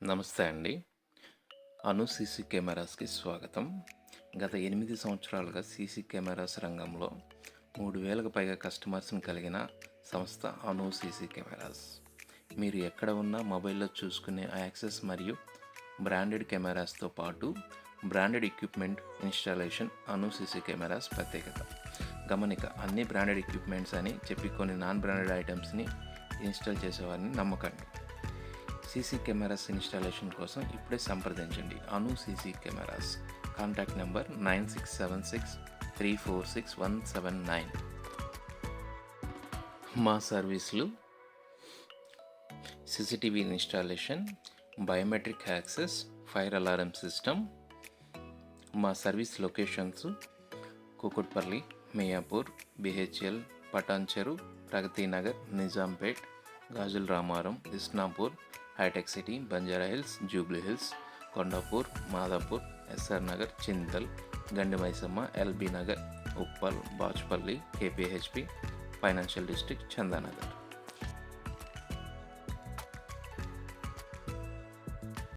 నమస్తే అండి. అను సీసీ కెమెరాస్కి స్వాగతం. గత 8 సంవత్సరాలుగా సీసీ కెమెరాస్ రంగంలో 3000కు పైగా కస్టమర్స్ని కలిగిన సంస్థ అను సీసీ కెమెరాస్. మీరు ఎక్కడ ఉన్నా మొబైల్లో చూసుకునే యాక్సెస్ మరియు బ్రాండెడ్ కెమెరాస్తో పాటు branded equipment installation Anu CC cameras ప్రత్యేకత. గమనిక, అన్ని బ్రాండెడ్ ఎక్విప్మెంట్స్ అని చెప్పి కొన్ని నాన్ బ్రాండెడ్ ఐటమ్స్ని ఇన్స్టాల్ చేసేవారిని నమ్మకండి. సీసీ కెమెరాస్ ఇన్స్టాలేషన్ కోసం ఇప్పుడే సంప్రదించండి. Anu CC cameras. Contact number 9676346179. మా సర్వీసులు: CCTV installation, biometric access, fire alarm system. మా service locations: Kukatpally, Miyapur, BHEL, Patancheru, Pragathi Nagar, Nizampet, Gajula Ramaram, Isnapur, Hitech City, Banjara Hills, Jubilee Hills, Kondapur, Madhapur, SR Nagar, Chintal, గండి Maisamma, LB Nagar, Uppal, Bachupally, KPHB, financial district, Chandanagar.